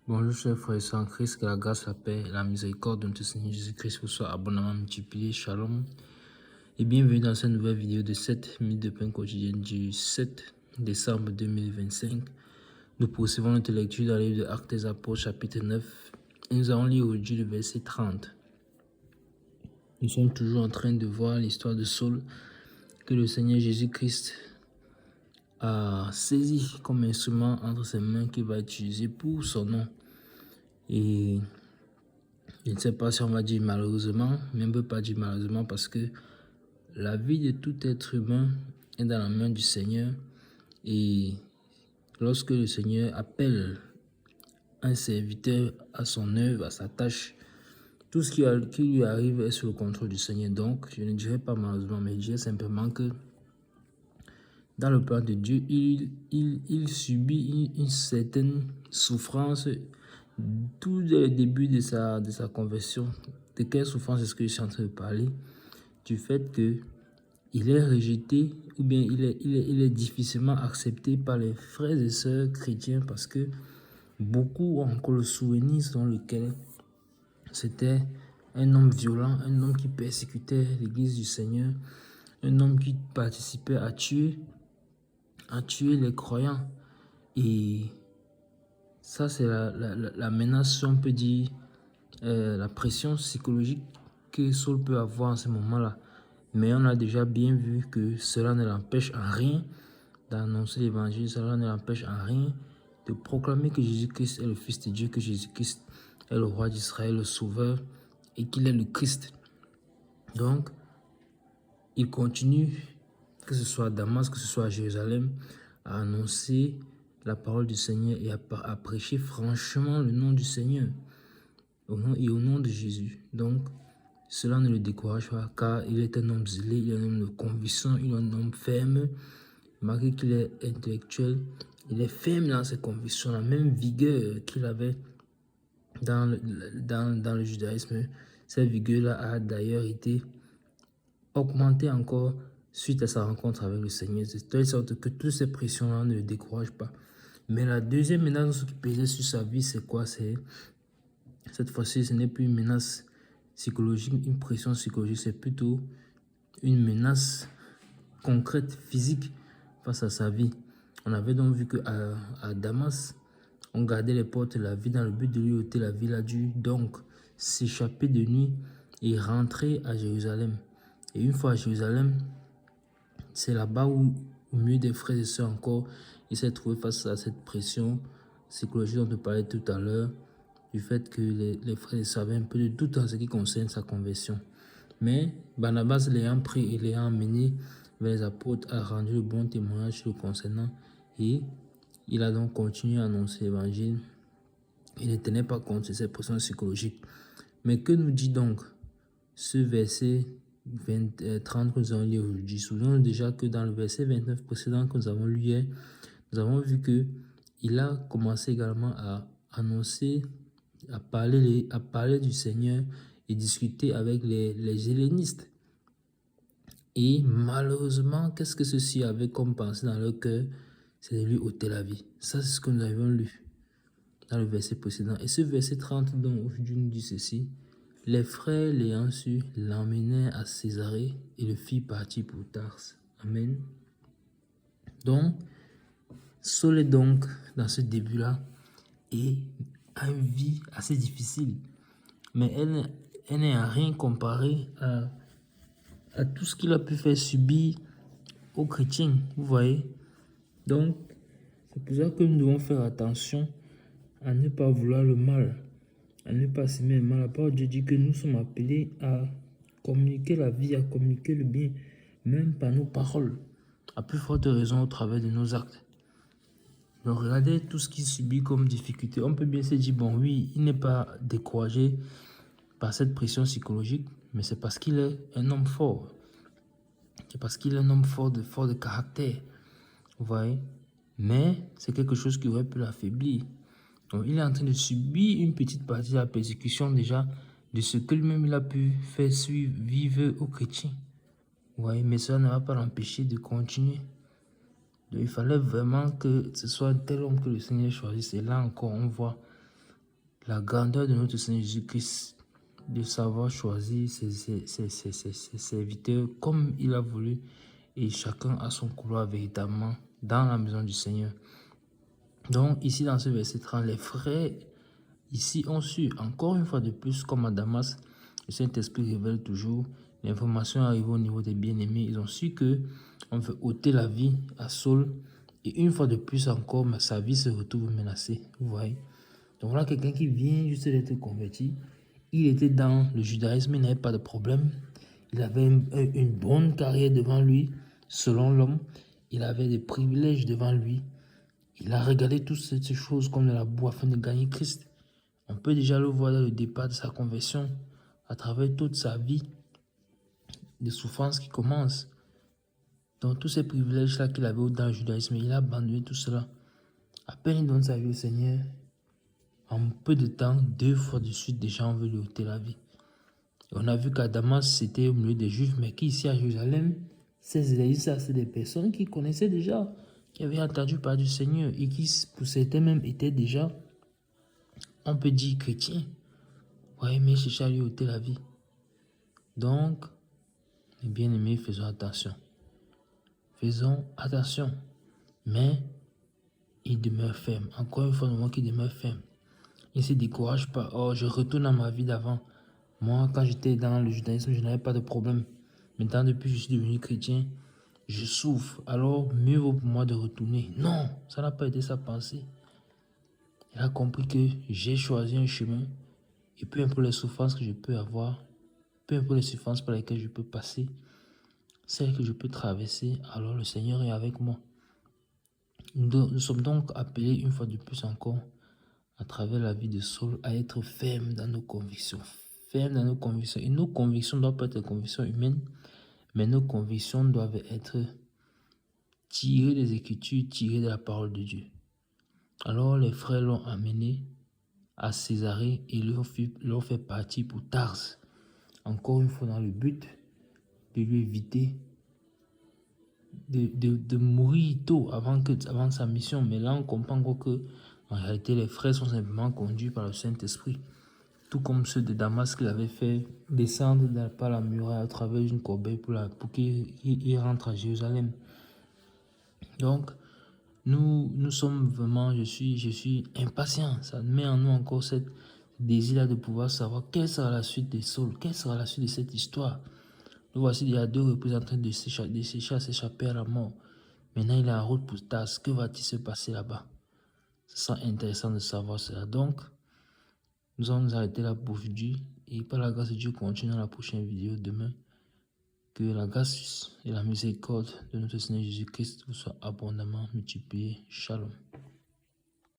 Bonjour chers frères et sœurs en Christ, que la grâce, la paix et la miséricorde de notre Seigneur Jésus-Christ vous soient abondamment multipliées. Shalom et bienvenue dans cette nouvelle vidéo de 7 minutes de pain quotidien du 7 décembre 2025. Nous poursuivons notre lecture dans le livre de Actes des Apôtres chapitre 9 et nous allons lire aujourd'hui le verset 30. Nous sommes toujours en train de voir l'histoire de Saul que le Seigneur Jésus-Christ a saisi comme instrument entre ses mains qu'il va utiliser pour son nom. Et je ne sais pas si on va dire malheureusement, mais on ne peut pas dire malheureusement parce que la vie de tout être humain est dans la main du Seigneur. Et lorsque le Seigneur appelle un serviteur à son œuvre, à sa tâche, tout ce qui lui arrive est sous le contrôle du Seigneur. Donc, je ne dirais pas malheureusement, mais je dirais simplement que dans le plan de Dieu, il subit une certaine souffrance tout dès le début de sa conversion. De quelle souffrance est-ce que je suis en train de parler? Du fait que il est rejeté ou bien il est difficilement accepté par les frères et sœurs chrétiens parce que beaucoup ont encore le souvenir selon lequel c'était un homme violent, un homme qui persécutait l'église du Seigneur, un homme qui participait à tuer les croyants. Et ça, c'est la menace, si on peut dire, la pression psychologique que Saul peut avoir en ce moment-là. Mais on a déjà bien vu que cela ne l'empêche en rien d'annoncer l'évangile, cela ne l'empêche en rien de proclamer que Jésus-Christ est le Fils de Dieu, que Jésus-Christ est le roi d'Israël, le Sauveur, et qu'il est le Christ. Donc, il continue, que ce soit à Damas, que ce soit à Jérusalem, à annoncer la parole du Seigneur et à prêcher franchement le nom du Seigneur au nom de Jésus. Donc, cela ne le décourage pas car il est un homme zélé, il est un homme de conviction, il est un homme ferme. Malgré qu'il est intellectuel, il est ferme dans ses convictions, la même vigueur qu'il avait dans le judaïsme. Cette vigueur-là a d'ailleurs été augmentée encore suite à sa rencontre avec le Seigneur. De telle sorte que toutes ces pressions-là ne le découragent pas. Mais la deuxième menace qui pesait sur sa vie, c'est quoi? Cette fois-ci, ce n'est plus une menace psychologique, une pression psychologique, c'est plutôt une menace concrète, physique face à sa vie. On avait donc vu qu'à Damas, on gardait les portes de la ville dans le but de lui ôter la vie. Il a dû donc s'échapper de nuit et rentrer à Jérusalem. Et une fois à Jérusalem, c'est là-bas où, au milieu des frères et sœurs encore, il s'est trouvé face à cette pression psychologique dont on parlait tout à l'heure, du fait que les frères et sœurs avaient un peu de doute en ce qui concerne sa conversion. Mais Barnabas l'ayant pris et l'ayant emmené vers les apôtres a rendu le bon témoignage le concernant et il a donc continué à annoncer l'évangile. Il ne tenait pas compte de ces pressions psychologiques. Mais que nous dit donc ce verset 30 que nous avons lu aujourd'hui? Souvenons-nous déjà que dans le verset 29 précédent que nous avons lu hier, nous avons vu que il a commencé également à annoncer, à parler du Seigneur et discuter avec les hellénistes. Et malheureusement, qu'est-ce que ceux-ci avaient comme pensée dans leur cœur? C'est de lui ôter la vie. Ça, c'est ce que nous avions lu dans le verset précédent. Et ce verset 30, donc, aujourd'hui, nous dit ceci. Les frères l'ayant su, l'emmenèrent à Césarée et le firent partir pour Tarse. Amen. Donc, Saul est donc dans ce début-là et a une vie assez difficile. Mais elle n'est à rien comparée à tout ce qu'il a pu faire subir aux chrétiens, vous voyez. Donc, c'est pour ça que nous devons faire attention à ne pas vouloir le mal, à ne pas s'aimer le mal. La parole de Dieu dit que nous sommes appelés à communiquer la vie, à communiquer le bien, même par nos paroles, à plus forte raison au travers de nos actes. Donc, regardez tout ce qu'il subit comme difficulté. On peut bien se dire, bon, oui, il n'est pas découragé par cette pression psychologique, mais c'est parce qu'il est un homme fort. C'est parce qu'il est un homme fort de caractère. Vous voyez? Mais c'est quelque chose qui aurait pu l'affaiblir. Donc, il est en train de subir une petite partie de la persécution déjà de ce que lui-même il a pu faire vivre aux chrétiens. Vous voyez? Mais ça ne va pas l'empêcher de continuer. Donc, il fallait vraiment que ce soit un tel homme que le Seigneur choisisse. Et là encore, on voit la grandeur de notre Seigneur Jésus-Christ de savoir choisir ses serviteurs comme il a voulu et chacun a son couloir véritablement dans la maison du Seigneur. Donc ici dans ce verset 30, les frères ici ont su encore une fois de plus comme à Damas, le Saint-Esprit révèle toujours l'information arrivée au niveau des bien-aimés. Ils ont su que on veut ôter la vie à Saul et une fois de plus encore sa vie se retrouve menacée. Vous voyez. Donc voilà quelqu'un qui vient juste d'être converti. Il était dans le judaïsme, il n'avait pas de problème. Il avait une bonne carrière devant lui, selon l'homme. Il avait des privilèges devant lui. Il a regardé toutes ces choses comme de la boue afin de gagner Christ. On peut déjà le voir dans le départ de sa conversion, à travers toute sa vie de souffrance qui commence. Donc tous ces privilèges-là qu'il avait dans le judaïsme, il a abandonné tout cela. À peine il donne sa vie au Seigneur, en peu de temps, 2 fois de suite, des gens veulent lui ôter la vie. Et on a vu qu'à Damas, c'était au milieu des Juifs, mais qu'ici à Jérusalem, ces élites, c'est des personnes qui connaissaient déjà, qui avaient entendu parler du Seigneur et qui, pour certains même, étaient déjà, on peut dire, chrétiens. Ouais, mais cherchaient à lui ôter la vie. Donc, mes bien-aimés, faisons attention. Faisons attention. Mais il demeure ferme. Encore une fois, le moment qu'il demeure ferme. Il ne se décourage pas. Oh, je retourne à ma vie d'avant. Moi, quand j'étais dans le judaïsme, je n'avais pas de problème. Maintenant, depuis que je suis devenu chrétien, je souffre. Alors, mieux vaut pour moi de retourner. Non, ça n'a pas été sa pensée. Il a compris que j'ai choisi un chemin. Et peu importe les souffrances que je peux avoir, peu importe les souffrances par lesquelles je peux passer, celles que je peux traverser, alors le Seigneur est avec moi. Nous sommes donc appelés une fois de plus encore, à travers la vie de Saul, à être fermes dans nos convictions. Fermes dans nos convictions. Et nos convictions ne doivent pas être des convictions humaines, mais nos convictions doivent être tirées des Écritures, tirées de la parole de Dieu. Alors les frères l'ont amené à Césarée et l'ont fait partir pour Tarse. Encore une fois dans le but de lui éviter de mourir tôt avant sa mission. Mais là, on comprend que en réalité, les frères sont simplement conduits par le Saint-Esprit. Tout comme ceux de Damas qui l'avaient fait descendre par la muraille à travers une corbeille pour qu'il rentre à Jérusalem. Donc, nous sommes vraiment, je suis impatient. Ça met en nous encore ce désir-là de pouvoir savoir quelle sera la suite des Sauls, quelle sera la suite de cette histoire. Nous voici il y a 2 reprises en train de s'échapper à la mort. Maintenant, il est en route pour Tarse. Que va-t-il se passer là-bas? Ce sera intéressant de savoir cela. Donc, nous allons nous arrêter là pour aujourd'hui. Et par la grâce de Dieu, continue dans la prochaine vidéo demain. Que la grâce et la miséricorde de notre Seigneur Jésus-Christ vous soient abondamment multipliées. Shalom.